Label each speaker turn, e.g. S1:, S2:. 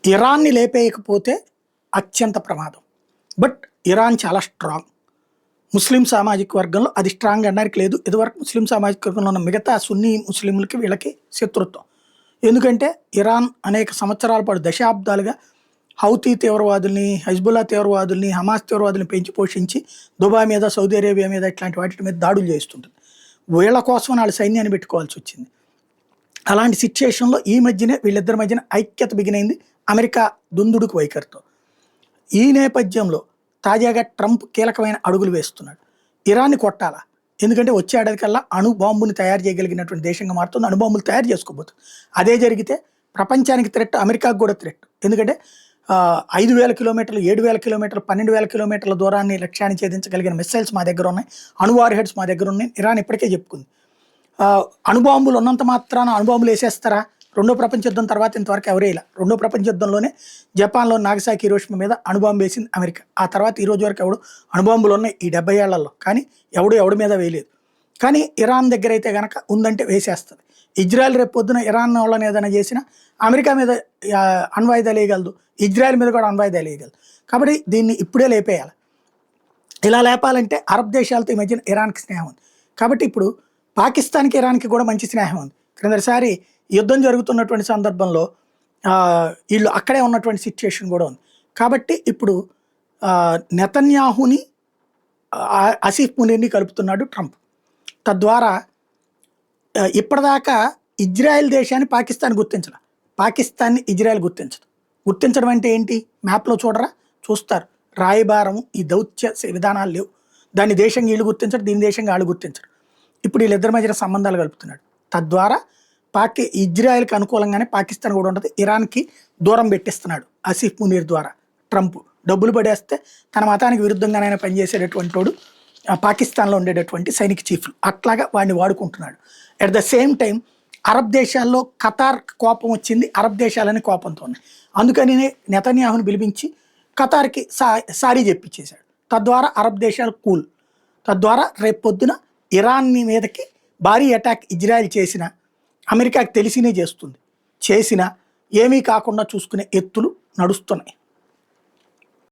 S1: ఇరాన్ని లేపేయకపోతే అత్యంత ప్రమాదం. But Iran చాలా స్ట్రాంగ్. ముస్లిం సామాజిక వర్గంలో అది స్ట్రాంగ్ అనడానికి లేదు. ఇదివరకు ముస్లిం సామాజిక వర్గంలో ఉన్న మిగతా సున్నీ ముస్లింలకి వీళ్ళకి శత్రుత్వం. ఎందుకంటే ఇరాన్ అనేక సంవత్సరాల పాటు దశాబ్దాలుగా హౌతీ తీవ్రవాదుల్ని, హెజ్బుల్లా తీవ్రవాదుల్ని, హమాస్ తీవ్రవాదుల్ని పెంచి పోషించి దుబాయ్ మీద, సౌదీ అరేబియా మీద ఇట్లాంటి వాటి మీద దాడులు చేస్తుంటుంది. వీళ్ళ కోసం వాళ్ళ సైన్యాన్ని పెట్టుకోవాల్సి వచ్చింది. అలాంటి సిచ్యుయేషన్లో ఈ మధ్యనే వీళ్ళిద్దరి మధ్యన ఐక్యత బిగినైంది అమెరికా దుందుడుకు వైఖరితో. ఈ నేపథ్యంలో తాజాగా ట్రంప్ కీలకమైన అడుగులు వేస్తున్నాడు. ఇరాన్ని కొట్టాలా, ఎందుకంటే వచ్చే ఏడాదికల్లా అణు బాంబుని తయారు చేయగలిగినటువంటి దేశంగా మారుతుంది, అణు బాంబులు తయారు చేసుకోబోతుంది. అదే జరిగితే ప్రపంచానికి థ్రెట్, అమెరికాకు కూడా థ్రెట్. ఎందుకంటే 5,000 కిలోమీటర్లు, 7,000 కిలోమీటర్లు, 12,000 కిలోమీటర్ల దూరాన్ని లక్ష్యాన్ని ఛేదించగలిగిన మిస్సైల్స్ మా దగ్గర ఉన్నాయి, అణు వార్ హెడ్స్ మా దగ్గర ఉన్నాయి. ఇరాన్ ఇప్పటికే చెప్పుకుంది. అణుబాంబులు ఉన్నంత మాత్రాన అణుబాంబులు వేసేస్తారా? రెండో ప్రపంచ యుద్ధం తర్వాత ఇంతవరకు ఎవరేలా. రెండో ప్రపంచ యుద్ధంలోనే జపాన్లో నాగసాకి, హిరోషిమా మీద అణుబాంబు వేసింది అమెరికా. ఆ తర్వాత ఈ రోజు వరకు ఎవడు అణుబాంబులు ఉన్నాయి ఈ 70 ఏళ్లలో, కానీ ఎవడి మీద వేయలేదు. కానీ ఇరాన్ దగ్గర అయితే కనుక ఉందంటే వేసేస్తుంది. ఇజ్రాయెల్ రేపు పొద్దున ఇరాన్ వాళ్ళని ఏదైనా చేసినా అమెరికా మీద అణ్వాయుధాలు వేయగలదు, ఇజ్రాయెల్ మీద కూడా అణ్వాయుధాలు వేయగలదు. కాబట్టి దీన్ని ఇప్పుడే లేపేయాలి. ఇలా లేపాలంటే అరబ్ దేశాలతో ఈ మధ్యన ఇరాన్కి స్నేహం ఉంది. కాబట్టి ఇప్పుడు పాకిస్తాన్కి ఇరాన్కి కూడా మంచి స్నేహం ఉంది. క్రిందసారి యుద్ధం జరుగుతున్నటువంటి సందర్భంలో వీళ్ళు అక్కడే ఉన్నటువంటి సిచ్యుయేషన్ కూడా ఉంది. కాబట్టి ఇప్పుడు నెతన్యాహుని, ఆసిఫ్ మునీర్ని కలుపుతున్నాడు ట్రంప్. తద్వారా ఇప్పటిదాకా ఇజ్రాయెల్ దేశాన్ని పాకిస్తాన్ గుర్తించాల, పాకిస్తాన్ని ఇజ్రాయెల్ గుర్తించదు. గుర్తించడం అంటే ఏంటి? మ్యాప్లో చూడరా, చూస్తారు. రాయబారం, ఈ దౌత్య విధానాలు లేవు. దాన్ని దేశంగా వీళ్ళు గుర్తించరు, దీని దేశంగా వాళ్ళు గుర్తించరు. ఇప్పుడు వీళ్ళిద్దరి మధ్యన సంబంధాలు కలుపుతున్నాడు. తద్వారా ఇజ్రాయెల్కి అనుకూలంగానే పాకిస్తాన్ కూడా ఉంటుంది. ఇరాన్కి దూరం పెట్టిస్తున్నాడు ఆసిఫ్ మునీర్ ద్వారా ట్రంప్. డబ్బులు పడేస్తే తన మతానికి విరుద్ధంగానైనా పనిచేసేటటువంటి వాడు పాకిస్తాన్లో ఉండేటటువంటి సైనిక చీఫ్లు, అట్లాగా వాడిని వాడుకుంటున్నాడు. At the same time Arab దేశాల్లో ఖతార్ కోపం వచ్చింది, అరబ్ దేశాలని కోపంతో ఉన్నాయి. అందుకని నెతన్యాహుని పిలిపించి ఖతార్కి సారీ చెప్పించేశాడు. తద్వారా అరబ్ దేశాలు కూల్. తద్వారా రేపు పొద్దున ఇరాన్ మీదకి భారీ అటాక్ ఇజ్రాయెల్ చేసిన అమెరికాకి తెలిసినే చేస్తుంది. చేసినా ఏమీ కాకుండా చూసుకునే ఎత్తులు నడుస్తున్నాయి.